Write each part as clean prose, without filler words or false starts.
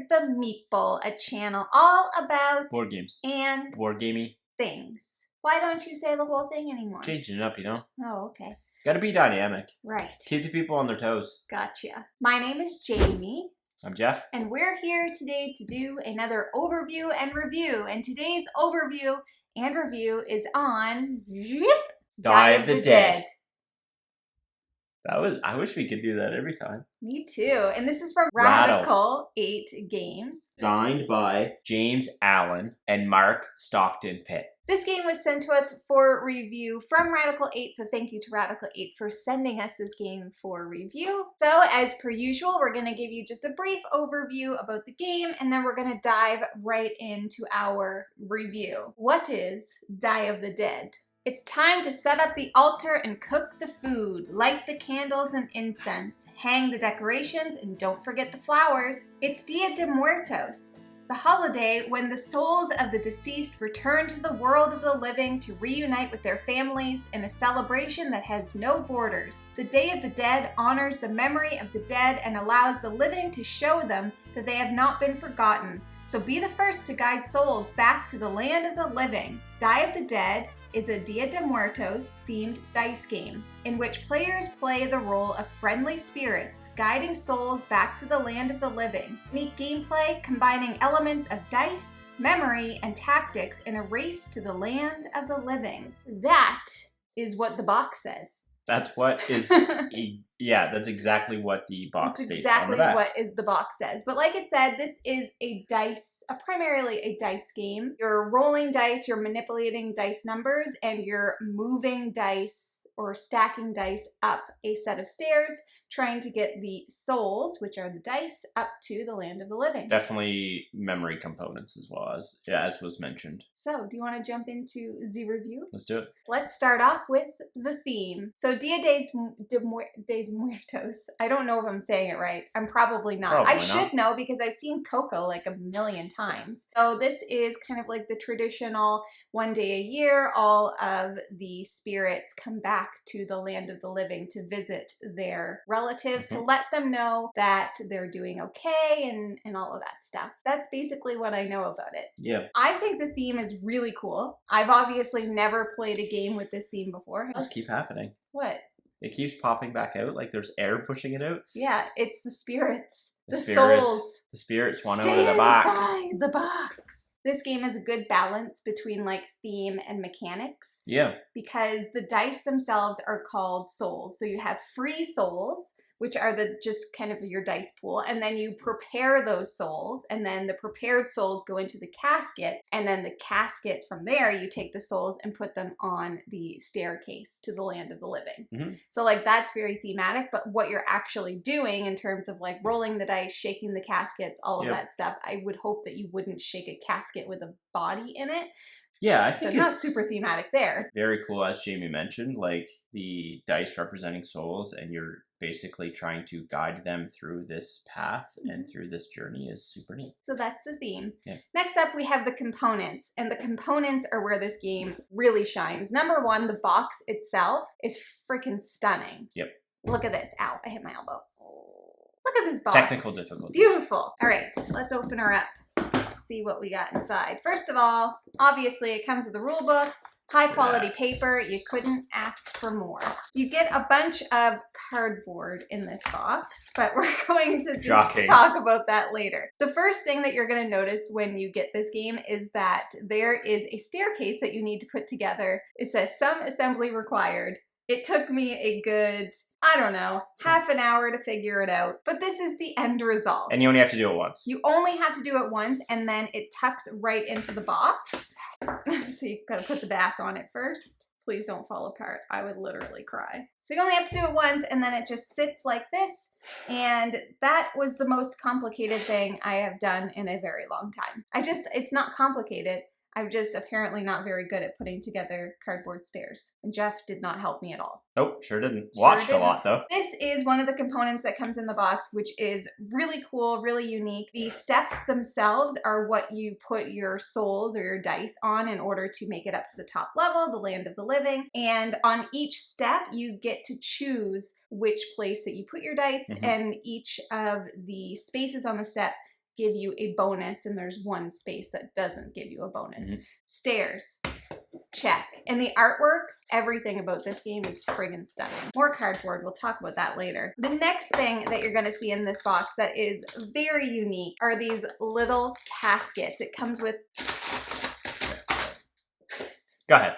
the Meeple, a channel all about board games and board gamey things. Why don't you say the whole thing anymore? changing it up, you know. Oh, okay. Gotta be dynamic. Right. Keep the people on their toes. Gotcha. My name is Jamie. I'm Jeff. And we're here today to do another overview and review. And today's overview and review is on Die of the Dead. I wish we could do that every time. Me too. And this is from Radical 8 Games. Designed by James Allen and Mark Stockton Pitt. This game was sent to us for review from Radical 8, so thank you to Radical 8 for sending us this game for review. So as per usual, we're going to give you just a brief overview about the game, and then we're going to dive right into our review. What is Die of the Dead? It's time to set up the altar and cook the food, light the candles and incense, hang the decorations, and don't forget the flowers. It's Dia de Muertos, the holiday when the souls of the deceased return to the world of the living to reunite with their families in a celebration that has no borders. The Day of the Dead honors the memory of the dead and allows the living to show them that they have not been forgotten. So be the first to guide souls back to the land of the living. Die of the Dead is a Dia de Muertos themed dice game in which players play the role of friendly spirits guiding souls back to the land of the living. Neat gameplay combining elements of dice, memory, and tactics in a race to the land of the living. That is what the box says. That's what is, yeah, that's exactly what the box states exactly on the back. what the box says. But like it said, this is primarily a dice game. You're rolling dice, you're manipulating dice numbers, and you're moving dice or stacking dice up a set of stairs, trying to get the souls, which are the dice, up to the land of the living. Definitely memory components as well, as was mentioned. So, do you want to jump into the review? Let's do it. Let's start off with the theme. So, Dia de Muertos. I don't know if I'm saying it right. I'm probably not. I should know because I've seen Coco like a million times. So, this is kind of like the traditional one day a year, all of the spirits come back to the land of the living to visit their relatives to let them know that they're doing okay and all of that stuff. That's basically what I know about it. Yeah. I think the theme is really cool. I've obviously never played a game with this theme before. This keeps happening. What? It keeps popping back out like there's air pushing it out. Yeah, it's the spirits. The spirits, souls. The spirits want out of the box. Inside the box. This game has a good balance between like theme and mechanics. Yeah. Because the dice themselves are called souls. So you have free souls, which are just kind of your dice pool, and then you prepare those souls, and then the prepared souls go into the casket, and then the casket, from there, you take the souls and put them on the staircase to the land of the living. So like that's very thematic, but what you're actually doing in terms of like rolling the dice, shaking the caskets, all of that stuff, I would hope that you wouldn't shake a casket with a body in it. Yeah, I think so not super thematic there. Very cool, as Jamie mentioned, like the dice representing souls, and you're basically trying to guide them through this path and through this journey is super neat. So that's the theme. Yeah. Next up, we have the components, and the components are where this game really shines. Number one, the box itself is freaking stunning. Yep. Look at this. Ow, I hit my elbow. Look at this box. Technical difficulties. Beautiful. All right, let's open her up. See what we got inside. First of all, obviously it comes with a rule book, high quality paper. You couldn't ask for more. You get a bunch of cardboard in this box, but we're going to talk about that later. The first thing that you're going to notice when you get this game is that there is a staircase that you need to put together. It says some assembly required. It took me a good, I don't know, half an hour to figure it out. But this is the end result. And you only have to do it once. You only have to do it once, and then it tucks right into the box. So you've got to put the back on it first. Please don't fall apart. I would literally cry. So you only have to do it once, and then it just sits like this. And that was the most complicated thing I have done in a very long time. It's not complicated. I'm just apparently not very good at putting together cardboard stairs. And Jeff did not help me at all. Nope, sure didn't. Watched a lot though. This is one of the components that comes in the box, which is really cool, really unique. The steps themselves are what you put your souls or your dice on in order to make it up to the top level, the land of the living. And on each step, you get to choose which place that you put your dice, and each of the spaces on the step give you a bonus, and there's one space that doesn't give you a bonus. Stairs, check. And the artwork, everything about this game is friggin' stunning. More cardboard, we'll talk about that later. The next thing that you're gonna see in this box that is very unique are these little caskets. It comes with... Go ahead.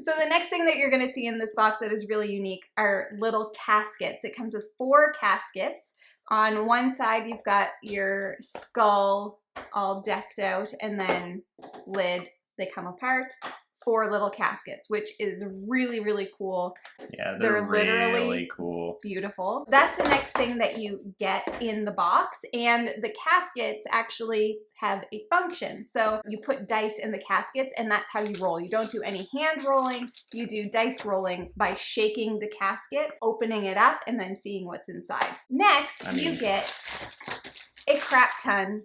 So the next thing that you're gonna see in this box that is really unique are little caskets. It comes with 4 caskets. On one side, you've got your skull all decked out, and then lid, they come apart. 4 little caskets, which is really, really cool. Yeah, they're really cool. Beautiful. That's the next thing that you get in the box, and the caskets actually have a function. So you put dice in the caskets, and that's how you roll. You don't do any hand rolling, you do dice rolling by shaking the casket, opening it up, and then seeing what's inside. Next, you get a crap ton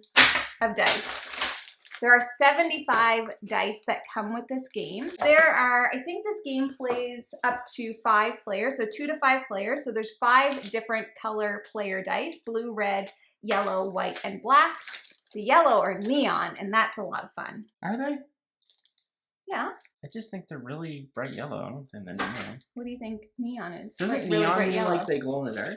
of dice. There are 75 dice that come with this game. There are, I think this game plays up to 5 players, so 2 to 5 players. So there's 5 different color player dice: blue, red, yellow, white, and black. The yellow are neon, and that's a lot of fun. Are they? Yeah. I just think they're really bright yellow. I don't think they're neon. What do you think neon is? Doesn't really neon bright mean yellow. like they glow in the dark?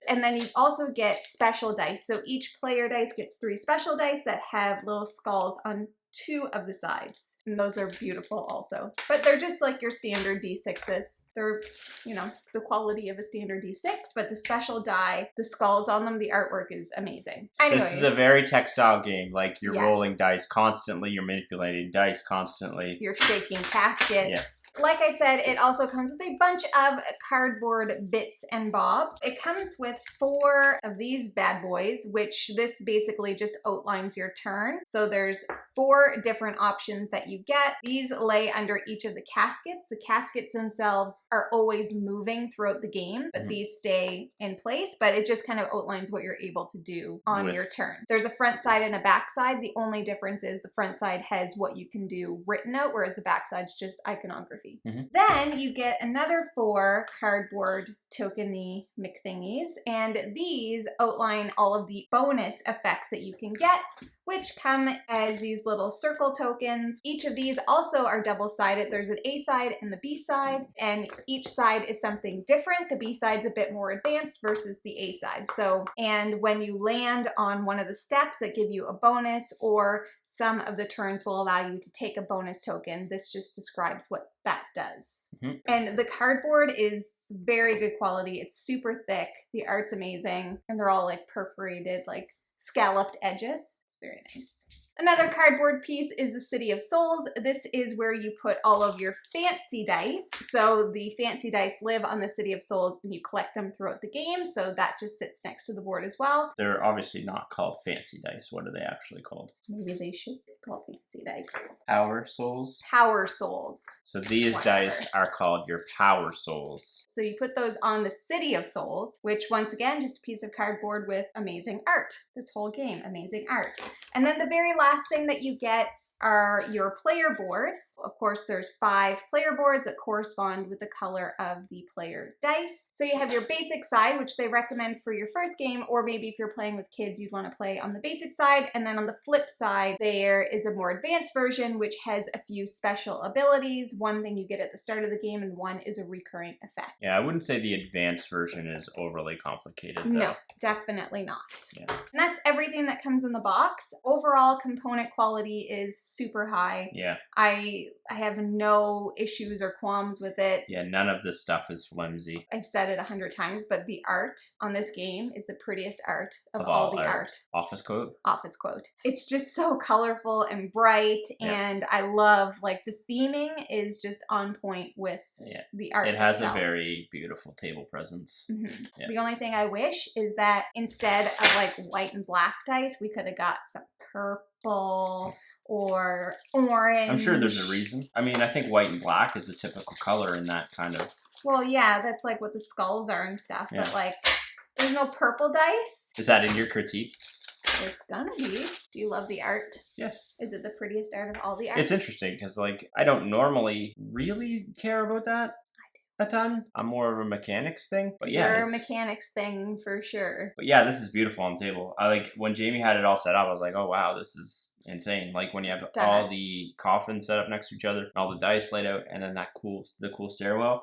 And then you also get special dice. So each player dice gets 3 special dice that have little skulls on 2 of the sides. And those are beautiful also. But they're just like your standard D6s. They're, you know, the quality of a standard D6, but the special die, the skulls on them, the artwork is amazing. Anyways, this is a very textile game. Like, you're Yes. rolling dice constantly, you're manipulating dice constantly. You're shaking caskets. Yeah. Like I said, it also comes with a bunch of cardboard bits and bobs. It comes with 4 of these bad boys, which this basically just outlines your turn. So there's 4 different options that you get. These lay under each of the caskets. The caskets themselves are always moving throughout the game, but these stay in place, but it just kind of outlines what you're able to do on your turn. There's a front side and a back side. The only difference is the front side has what you can do written out, whereas the back side's just iconography. Then you get another 4 cardboard tokeny McThingies, and these outline all of the bonus effects that you can get, which come as these little circle tokens. Each of these also are double-sided. There's an A side and the B side, and each side is something different. The B side's a bit more advanced versus the A side. So, and when you land on one of the steps that give you a bonus, or some of the turns will allow you to take a bonus token, this just describes what that does. And the cardboard is very good quality. It's super thick. The art's amazing, and they're all like perforated, like scalloped edges. It's very nice. Another cardboard piece is the City of Souls. This is where you put all of your fancy dice. So the fancy dice live on the City of Souls, and you collect them throughout the game. So that just sits next to the board as well. They're obviously not called fancy dice. What are they actually called? Maybe they should be called fancy dice. Power souls? Power souls. So these dice are called your power souls. So you put those on the City of Souls, which once again, just a piece of cardboard with amazing art. This whole game, amazing art. And then the very last thing that you get are your player boards. Of course, there's 5 player boards that correspond with the color of the player dice. So you have your basic side, which they recommend for your first game, or maybe if you're playing with kids, you'd want to play on the basic side. And then on the flip side, there is a more advanced version, which has a few special abilities. One thing you get at the start of the game, and one is a recurring effect. Yeah, I wouldn't say the advanced version is overly complicated, though. No, definitely not. Yeah. And that's everything that comes in the box. Overall component quality is super high. Yeah. I have no issues or qualms with it. Yeah, none of this stuff is flimsy. I've said it 100 times, but the art on this game is the prettiest art of all the art. Office quote? Office quote. It's just so colorful and bright, and I love, like, the theming is just on point with the art. It has itself. a very beautiful table presence. Yeah. The only thing I wish is that instead of like white and black dice, we could have got some purple or orange. I'm sure there's a reason. I mean, I think white and black is a typical color in that kind of... Well, yeah, that's like what the skulls are and stuff, but like, there's no purple dice. Is that in your critique? It's gonna be. Do you love the art? Yes. Is it the prettiest art of all the art? It's interesting because, like, I don't normally really care about that. a ton. I'm more of a mechanics thing, but yeah, You're a mechanics thing for sure. But yeah, this is beautiful on the table. I like when Jamie had it all set up. I was like, oh wow, this is insane. Like when you have all the coffins set up next to each other, all the dice laid out, and then the cool stairwell.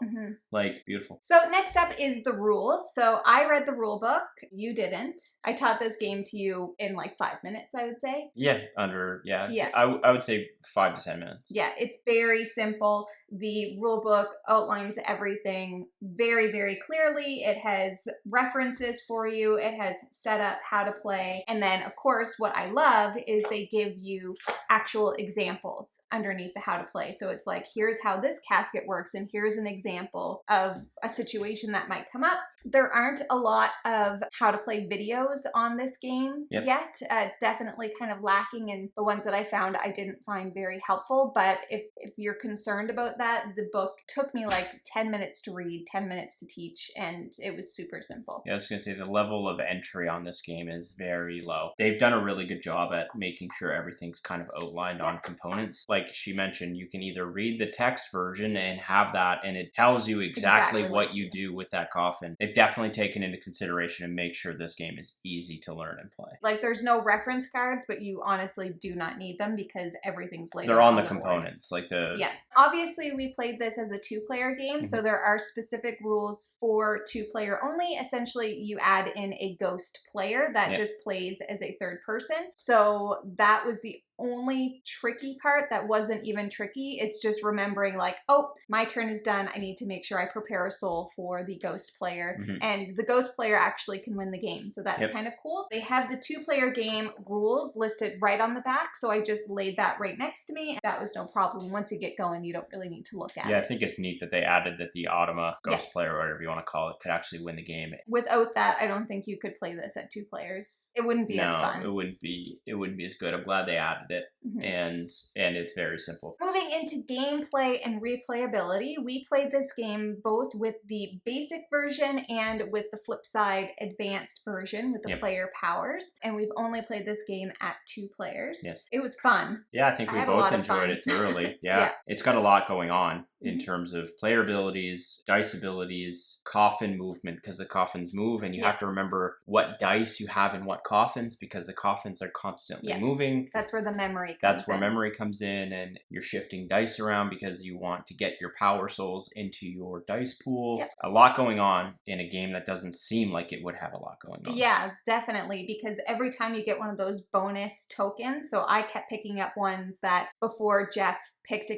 Like beautiful. So next up is the rules. So I read the rule book. You didn't. I taught this game to you in like 5 minutes, I would say. Yeah, I would say 5 to 10 minutes. Yeah, it's very simple. The rule book outlines everything very, very clearly. It has references for you. It has set up how to play. And then, of course, what I love is they give you actual examples underneath the how to play. So it's like, here's how this casket works, and here's an example of a situation that might come up. There aren't a lot of how to play videos on this game yet. It's definitely kind of lacking, and the ones that I found I didn't find very helpful. But if you're concerned about that, the book took me like 10 minutes to read, 10 minutes to teach, and it was super simple. Yeah, I was going to say the level of entry on this game is very low. They've done a really good job at making sure everything's kind of outlined on components. Like she mentioned, you can either read the text version and have that, and it tells you exactly what you do with that coffin. They've definitely taken into consideration and make sure this game is easy to learn and play. Like there's no reference cards, but you honestly do not need them because everything's laid out. They're on the components, like the... Yeah. Obviously, we played this as a 2-player game, so there are specific rules for 2-player only. Essentially, you add in a ghost player that just plays as a third person. So that was the only tricky part that wasn't even tricky. It's just remembering like, oh, my turn is done. I need to make sure I prepare a soul for the ghost player. And the ghost player actually can win the game. So that's kind of cool. They have the 2-player game rules listed right on the back. So I just laid that right next to me. That was no problem. Once you get going, you don't really need to look at it. Yeah, I think it's neat that they added that the Automa ghost player, or whatever you want to call it, could actually win the game. Without that, I don't think you could play this at 2 players. It wouldn't be as fun. It wouldn't be as good. I'm glad they added it. And it's very simple. Moving into gameplay and replayability, we played this game both with the basic version and with the flip side advanced version with the player powers. And we've only played this game at 2 players. Yes. It was fun. Yeah, I think we both enjoyed it thoroughly. It's got a lot going on in terms of player abilities, dice abilities, coffin movement, because the coffins move, and you have to remember what dice you have in what coffins, because the coffins are constantly moving. That's where the memory comes in, and you're shifting dice around because you want to get your power souls into your dice pool. A lot going on in a game that doesn't seem like it would have a lot going on. Yeah, definitely, because every time you get one of those bonus tokens, so I kept picking up ones that before Jeff picked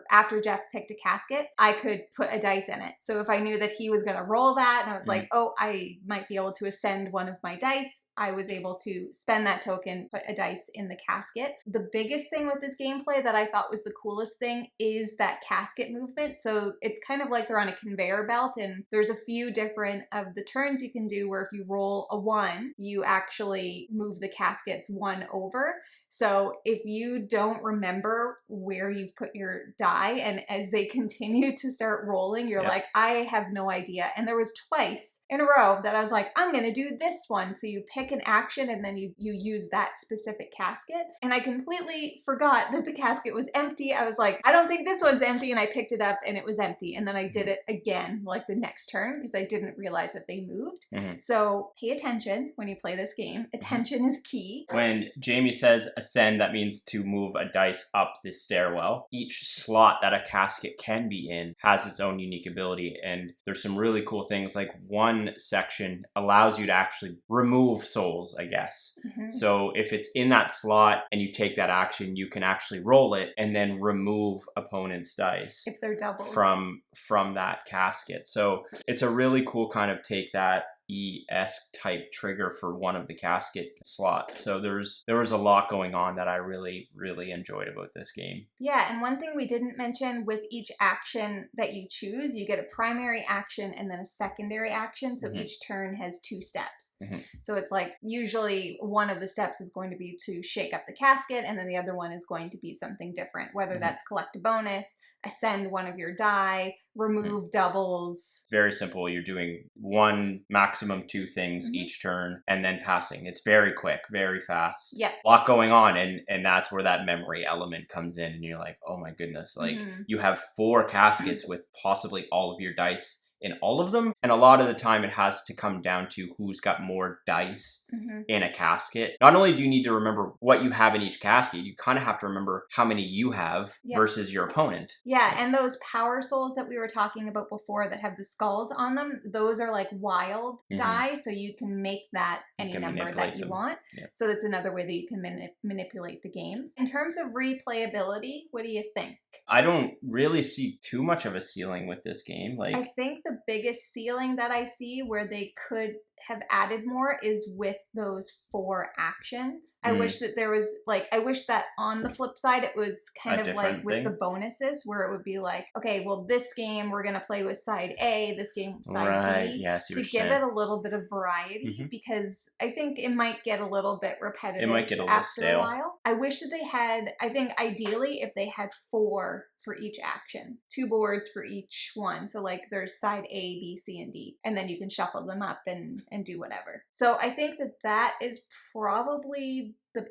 after Jeff picked a casket, I could put a dice in it. So if I knew that he was going to roll that and I was like, oh, I might be able to ascend one of my dice, I was able to spend that token, put a dice in the casket. The biggest thing with this gameplay that I thought was the coolest thing is that casket movement. So it's kind of like they're on a conveyor belt, and there's a few different of the turns you can do where if you roll a 1, you actually move the caskets 1 over. So if you don't remember where you've put your die, and as they continue to start rolling, you're like, I have no idea. And there was twice in a row that I was like, I'm going to do this one. So you pick an action and then you use that specific casket. And I completely forgot that the casket was empty. I was like, I don't think this one's empty. And I picked it up and it was empty. And then I did it again, like the next turn, because I didn't realize that they moved. So pay attention when you play this game. Attention is key. When Jamie says ascend, that means to move a dice up this stairwell. Each slot that a casket can be in has its own unique ability, and there's some really cool things. Like one section allows you to actually remove souls, I guess. So if it's in that slot and you take that action, you can actually roll it and then remove opponent's dice if they're doubles from that casket. So it's a really cool kind of take that E-esque type trigger for one of the casket slots. So there was a lot going on that I really, really enjoyed about this game. Yeah, and one thing we didn't mention, with each action that you choose, you get a primary action and then a secondary action. So each turn has 2 steps. So it's like usually one of the steps is going to be to shake up the casket, and then the other one is going to be something different, whether that's collect a bonus, ascend one of your die, remove doubles. Very simple. You're doing one, maximum two things each turn, and then passing. It's very quick, very fast. Yeah. A lot going on, and that's where that memory element comes in, and you're like, oh my goodness, like you have 4 caskets with possibly all of your dice in all of them, and a lot of the time it has to come down to who's got more dice in a casket. Not only do you need to remember what you have in each casket, you kind of have to remember how many you have versus your opponent. Yeah, and those power souls that we were talking about before that have the skulls on them, those are like wild die, so you can make that any number that you want. So that's another way that you can manipulate the game. In terms of replayability, what do you think? I don't really see too much of a ceiling with this game. Like, I think the biggest ceiling that I see where they could have added more is with those 4 actions. I wish that there was like, I wish that on the flip side it was kind of like with the bonuses where it would be like, okay, well this game we're gonna play with side A, this game side B, to give it a little bit of variety, because I think it might get a little bit repetitive. It might get a little after stale. a while. I wish that they had, I think ideally if they had 4 for each action, 2 boards for each one. So like there's side A, B, C, and D, and then you can shuffle them up and do whatever. So I think that that is probably the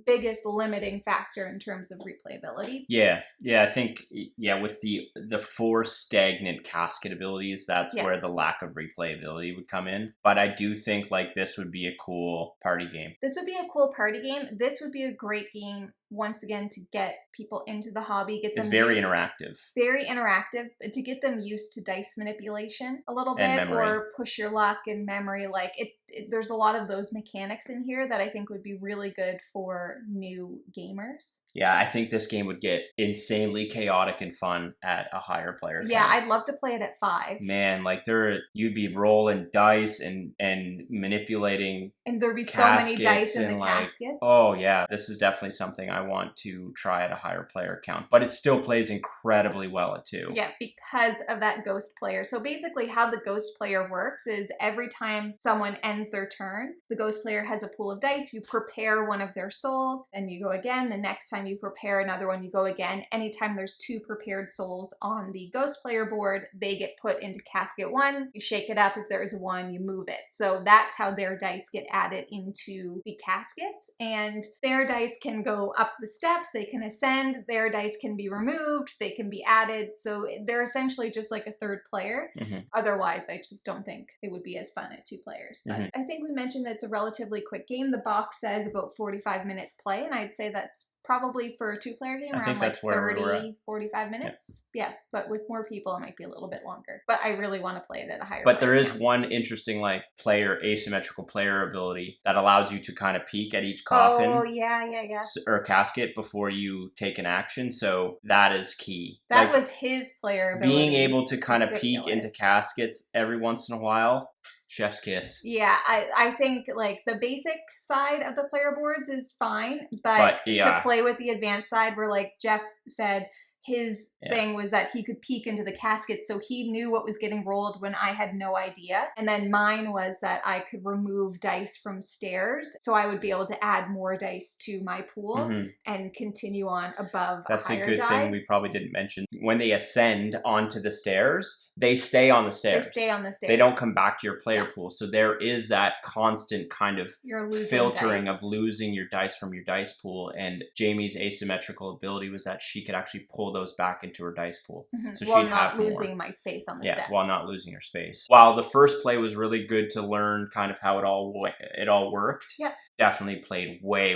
biggest limiting factor in terms of replayability. Yeah, I think with the 4 stagnant casket abilities, that's where the lack of replayability would come in. But I do think like this would be a cool party game. This would be a cool party game. This would be a great game once again to get people into the hobby, get them It's very interactive. Very interactive, to get them used to dice manipulation a little bit, or push your luck and memory. Like there's a lot of those mechanics in here that I think would be really good for new gamers. Yeah, I think this game would get insanely chaotic and fun at a higher player count. Yeah, I'd love to play it at 5. Man, like you'd be rolling dice and manipulating. And there'd be so many dice in the caskets. Oh yeah, this is definitely something I want to try at a higher player count. But it still plays incredibly well at 2. Yeah, because of that ghost player. So basically how the ghost player works is every time someone ends their turn, the ghost player has a pool of dice. You prepare one of their souls and you go again. The next time you prepare another one, you go again. Anytime there's 2 prepared souls on the ghost player board, they get put into casket 1. You shake it up. If there's 1, you move it. So that's how their dice get added into the caskets, and their dice can go up the steps, they can ascend, their dice can be removed, they can be added. So they're essentially just like a third player. Otherwise, I just don't think it would be as fun at 2 players. But I think we mentioned that it's a relatively quick game. The box says about 45 minutes play, and I'd say that's probably for a 2-player game around like 30, 45 minutes. Yeah, but with more people, it might be a little bit longer. But I really want to play it at a higher But there is count. one interesting like asymmetrical player ability that allows you to kind of peek at each coffin. Oh, yeah. Or casket before you take an action. So that is key. That was his player ability. Being able to kind of peek into caskets every once in a while. Chef's kiss. Yeah, I think like the basic side of the player boards is fine, but to play with the advanced side where like Jeff said, his thing was that he could peek into the casket, so he knew what was getting rolled when I had no idea. And then mine was that I could remove dice from stairs, so I would be able to add more dice to my pool and continue on above That's a higher a good die. thing we probably didn't mention. When they ascend onto the stairs, they stay on the stairs. They stay on the stairs. They don't come back to your player pool. So there is that constant kind of filtering of losing your dice from your dice pool. And Jamie's asymmetrical ability was that she could actually pull those back into her dice pool. So while she'd not have losing more. my space on the steps. While not losing her space. While the first play was really good to learn kind of how it all worked. Yeah. Definitely played way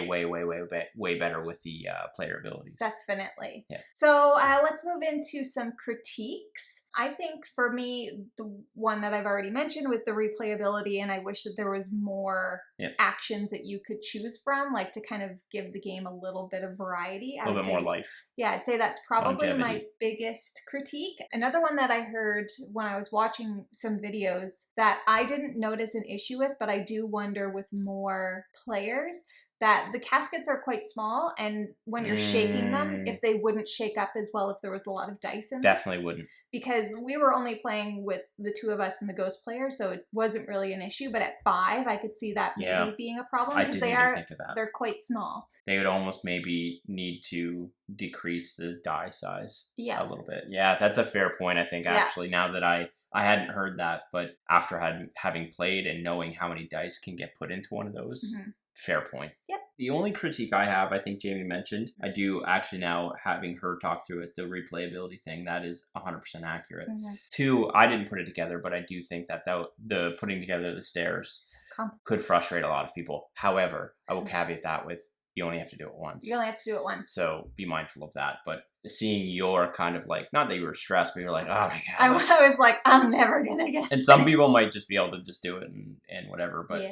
better with the player abilities. Definitely. Yeah. So let's move into some critiques. I think for me, the one that I've already mentioned with the replayability, and I wish that there was more actions that you could choose from, like to kind of give the game a little bit of variety. A little bit more life. Yeah, I'd say that's probably Longevity. my biggest critique. Another one that I heard when I was watching some videos that I didn't notice an issue with, but I do wonder with more players, that the caskets are quite small, and when you're shaking them, if they wouldn't shake up as well if there was a lot of dice in them. Definitely wouldn't. Because we were only playing with the two of us and the ghost player, so it wasn't really an issue. But at 5, I could see that maybe being a problem because they're quite small. They would almost maybe need to decrease the die size a little bit. Yeah, that's a fair point, I think, actually, now that I hadn't heard that, but after having played and knowing how many dice can get put into one of those, fair point. Yep. The only critique I have, I think Jamie mentioned, I do actually now, having her talk through it, the replayability thing, that is 100% accurate. 2, I didn't put it together, but I do think that the putting together the stairs could frustrate a lot of people. However, I will caveat that with, you only have to do it once. You only have to do it once. So be mindful of that. But seeing your kind of like, not that you were stressed, but you're like, oh my God. I was like, I'm never going to get And some people might just be able to just do it and whatever. But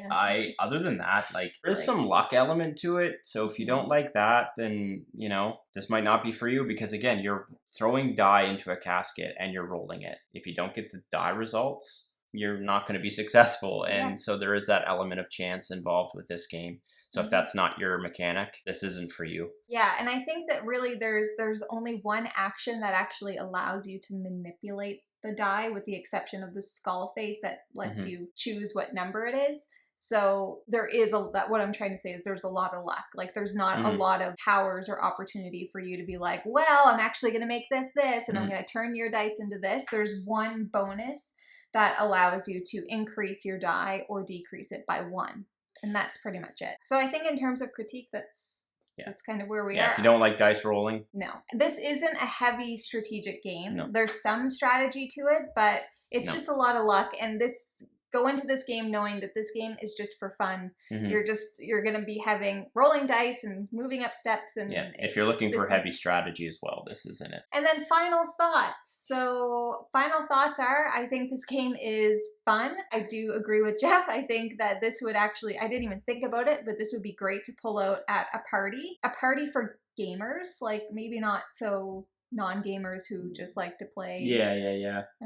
other than that, like, there's some luck element to it. So if you don't like that, then, you know, this might not be for you because, again, you're throwing die into a casket and you're rolling it. If you don't get the die results, you're not going to be successful. And so there is that element of chance involved with this game. So if that's not your mechanic, this isn't for you. Yeah, and I think that really there's only one action that actually allows you to manipulate the die, with the exception of the skull face that lets you choose what number it is. So there is what I'm trying to say is there's a lot of luck. Like, there's not a lot of powers or opportunity for you to be like, well, I'm actually going to make this, and I'm going to turn your dice into this. There's one bonus that allows you to increase your die or decrease it by 1. And that's pretty much it. So I think in terms of critique, that's kind of where we are. Yeah, if you don't like dice rolling. No. This isn't a heavy strategic game. No. There's some strategy to it, but it's just a lot of luck. And go into this game knowing that this game is just for fun. You're going to be having rolling dice and moving up steps. And if you're looking for heavy strategy as well, this isn't it. And then final thoughts. So final thoughts are, I think this game is fun. I do agree with Jeff. I think that this would actually, I didn't even think about it, but this would be great to pull out at a party. A party for gamers, like maybe not so non-gamers who just like to play.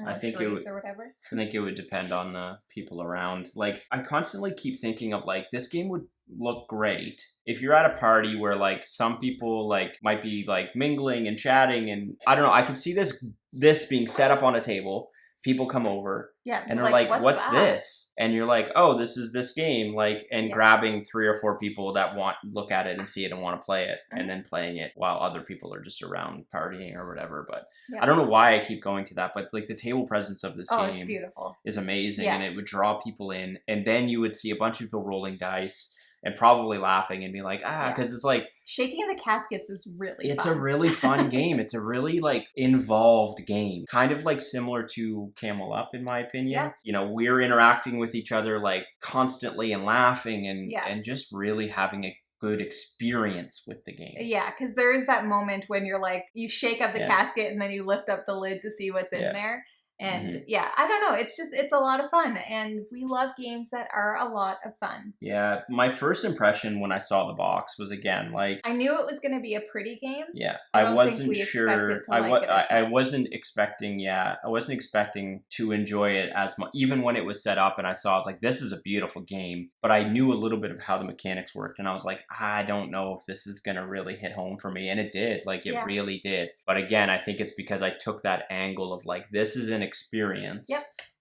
I think it would, or whatever. I think it would depend on the people around. Like, I constantly keep thinking of, like, this game would look great if you're at a party where, like, some people like might be like mingling and chatting, and I don't know, I could see this being set up on a table. People come over and they're like, what's this? And you're like, oh, this is this game, like, and grabbing 3 or 4 people that look at it and see it and want to play it, and then playing it while other people are just around partying or whatever. But I don't know why I keep going to that, but like the table presence of this game it's beautiful. Is amazing, and it would draw people in, and then you would see a bunch of people rolling dice and probably laughing and be like, because it's like, shaking the caskets is really It's fun. a really fun game. It's a really, like, involved game. Kind of like similar to Camel Up, in my opinion. Yeah. You know, we're interacting with each other, like, constantly and laughing and just really having a good experience with the game. Yeah, because there is that moment when you're like, you shake up the casket and then you lift up the lid to see what's in there. And I don't know. It's a lot of fun. And we love games that are a lot of fun. Yeah. My first impression when I saw the box was, again, like, I knew it was going to be a pretty game. Yeah. I wasn't sure. I wasn't expecting, I wasn't expecting to enjoy it as much. Even when it was set up and I saw, I was like, this is a beautiful game. But I knew a little bit of how the mechanics worked. And I was like, I don't know if this is going to really hit home for me. And it did. Like, it really did. But again, I think it's because I took that angle of, like, this is an experience,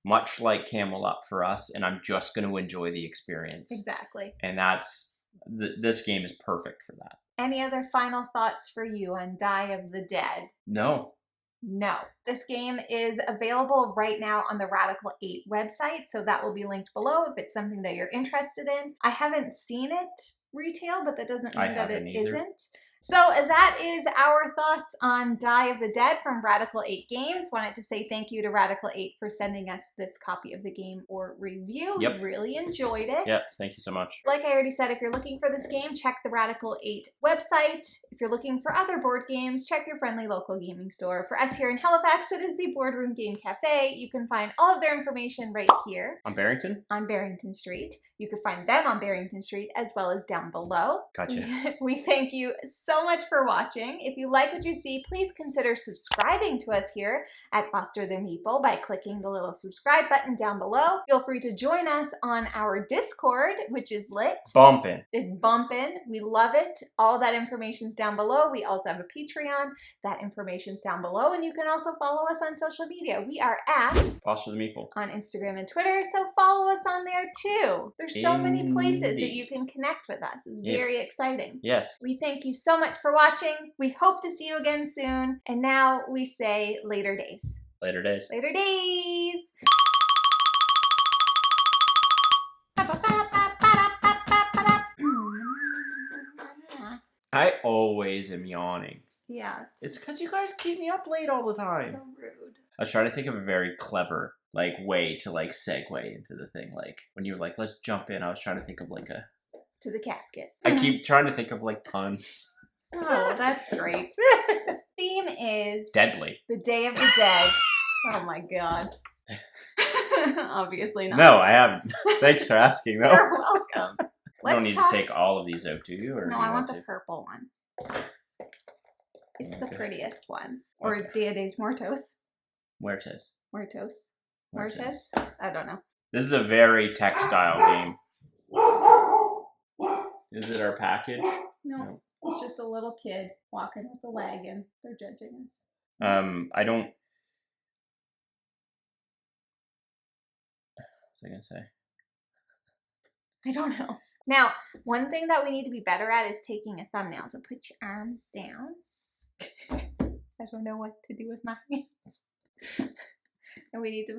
much like Camel Up for us, and I'm just going to enjoy the experience. Exactly. And that's this game is perfect for that. Any other final thoughts for you on Die of the Dead? No. This game is available right now on the Radical 8 website, so that will be linked below if it's something that you're interested in. I haven't seen it retail, but that doesn't mean that it isn't. So that is our thoughts on Die of the Dead from Radical 8 Games. Wanted to say thank you to Radical 8 for sending us this copy of the game for review. Really enjoyed it. Yes, thank you so much. Like I already said, if you're looking for this game, check the Radical 8 website. If you're looking for other board games, check your friendly local gaming store. For us here in Halifax, it is the Boardroom Game Cafe. You can find all of their information right here. On Barrington? On Barrington Street. You can find them on Barrington Street as well as down below. Gotcha. We thank you so so much for watching. If you like what you see, please consider subscribing to us here at Foster the Meeple by clicking the little subscribe button down below. Feel free to join us on our Discord, which is lit. Bumpin'. It's bumping. We love it. All that information's down below. We also have a Patreon. That information's down below. And you can also follow us on social media. We are at Foster the Meeple on Instagram and Twitter, so follow us on there too. There's so many places that Indeed. you can connect with us. It's Yeah. very exciting. Yes. We thank you so much for watching. We hope to see you again soon. And now we say later days. Later days. Later days. I always am yawning. Yeah. It's because you guys keep me up late all the time. So rude. I was trying to think of a very clever way to segue into the thing. Like when you were like, let's jump in, I was trying to think of a To the casket. I keep trying to think of puns. Oh, that's great. Theme is Deadly. the Day of the Dead. Oh my god. Obviously not. No, I haven't. Thanks for asking though. You're welcome. You don't need to take all of these out, do you? Or No, do you I want to? the purple one. It's the Okay. prettiest one. Or Okay. Dia de Muertos. Muertos. Muertos. Muertos. Muertos? I don't know. This is a very textile game. Is it our package? No, it's just a little kid walking with a wagon. They're judging us. I don't. What was I gonna say? I don't know. Now, one thing that we need to be better at is taking a thumbnail. So put your arms down. I don't know what to do with my hands. And we need to